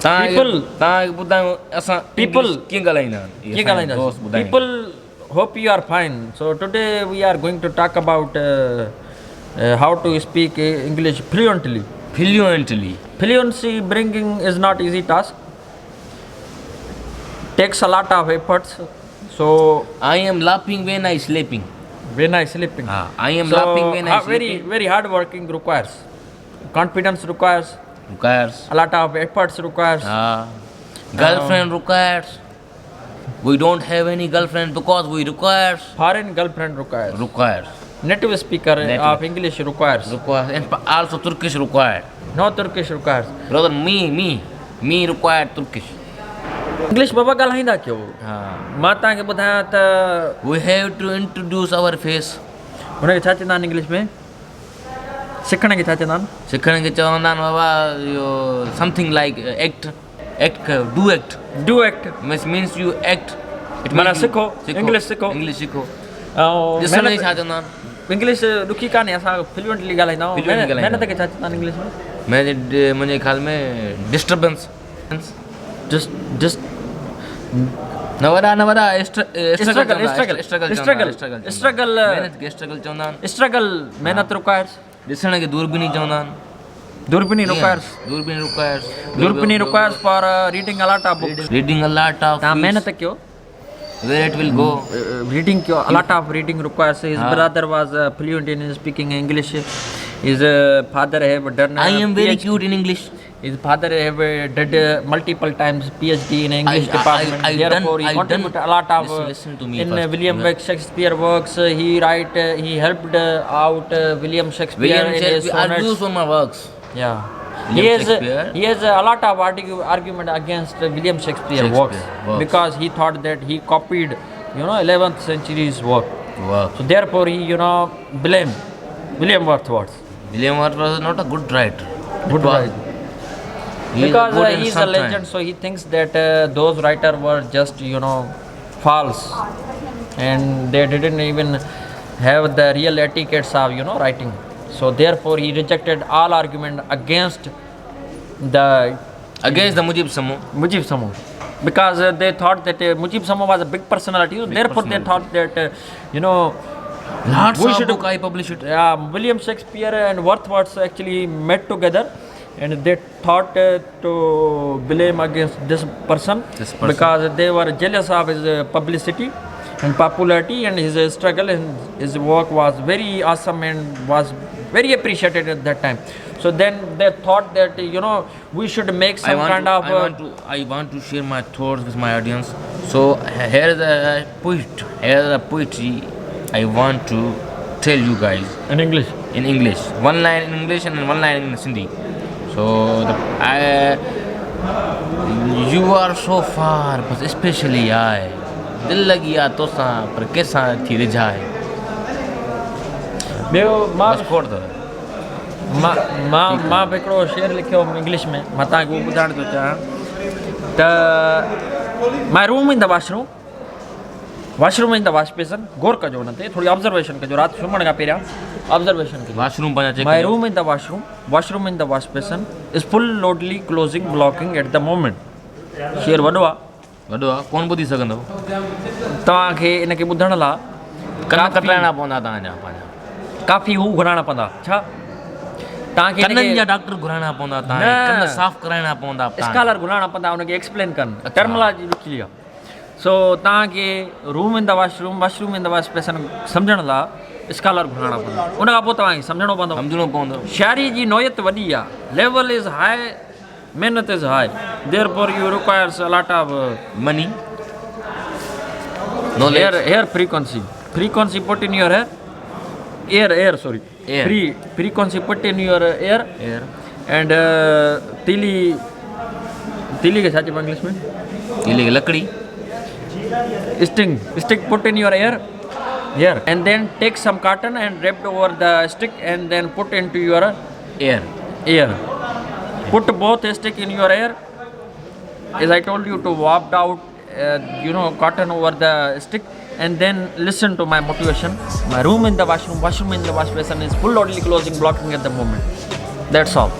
ॿुधायो असां people कीअं ॻाल्हाईंदा people hope you are fine. So today we are going to talk about how to speak English fluently. Fluency bringing is not easy task, takes a lot of efforts. So I am laughing when I sleeping. I am laughing when I sleeping. Very hard working requires confidence, requires a lot of efforts, requires girlfriend requires. We don't have any girlfriend because we requires foreign girlfriend, requires native speaker of English, requires and also Turkish required. No Turkish requires. Brother, me required Turkish. English बाबा ॻाल्हाईंदा कयो मां तव्हांखे ॿुधायां त we have to introduce our face. हुनखे छा चवंदा आहिनि इंग्लिश में सिखण खे छा चवंदा आहिनि सिखण खे चवंदा आहिनि बाबा इहो something like do act means you act. माना सिखो इंग्लिश सिखो ॾिसण खे छा चवंदा आहिनि इंग्लिश ॾुखी कान्हे असां फ्लुएंटली ॻाल्हाईंदा आहियूं महिनत खे छा चवंदा आहिनि इंग्लिश में मुंहिंजे ख़्याल में डिस्टर्बेंस न वॾा स्ट्रगल महिनत रिक्वायर्स ॾिसण खे दूरबीनी चवंदा आहिनि दूरबीनी requires for reading a lot of books. तव्हां महिनत कयो where it will go. Reading kyo, a lot of reading requires. His brother was fluent in speaking English. His father have done I am very cute in English. His father have did multiple times PhD in English department. Therefore he contributed a lot of listen to me in first. William Shakespeare works. He helped out William Shakespeare in his sonnets. I do some works. Yeah. He has a lot of argument against William Shakespeare works because he thought that he copied 11th century's work. So therefore he blame William Wordsworth. William Wordsworth was not a good writer. Because he is a legend, so he thinks that those writers were just false, and they didn't even have the real etiquettes of writing. So therefore he rejected all argument against the Mujib Samu, because they thought that Mujib Samu was a big personality. So therefore they thought that lots of book I published it. William Shakespeare and Wordsworth actually met together, and they thought to blame against this person because they were jealous of his publicity and popularity, and his struggle, and his work was very awesome and was very appreciated at that time. So then they thought that we should make some kind of I want to share my thoughts with my audience. So here is a poetry I want to tell you guys in English. One line in English and one line in Hindi. So you are so far, but especially I. दिल लगी आ तो सा पर कैसा थी रिझाए मां बि हिकिड़ो शेर लिखियो इंग्लिश में मां तव्हांखे उहो ॿुधाइण थो चाहियां त my room in the washroom in the wash basin गौर कजो हुन ते थोरी ऑब्जर्वेशन कजो राति सुम्हण खां पहिरियां ऑब्जर्वेशन कजो my room in the washroom in the wash basin is full loudly closing blocking at the moment शेर वॾो आहे कोन ॿुधी सघंदो तव्हांखे इनखे ॿुधण लाइ कन कटाइणा पवंदा तव्हांजा काफ़ी हू घुराइणा पवंदा छा तव्हांखे कननि जा डॉक्टर घुराइणा पवंदा कन साफ़ कराइणा पवंदा स्कॉलर घुराइणा पवंदा हुनखे एक्सप्लेन कनि टर्मिनोलॉजी ॾुखी आहे सो तव्हांखे room in the washroom in the wash बेसन सम्झण लाइ स्कॉलर घुराइणा पवंदा उन खां पोइ तव्हांखे सम्झणो पवंदो शाइरी जी नोयत वॾी आहे लेवल इज़ हाई मेहनत is high therefore you requires a lot of money air frequency put in your air frequency put in your air and tili के साथ इंग्लिश में तीली की लकड़ी stick put in your air and then take some cotton and wrapped over the stick and then put into your air. Put both stick in your air, as I told you, to warp out cotton over the stick, and then listen to my motivation. My room in the washroom in the wash basin is full loudly closing, blocking at the moment. That's all.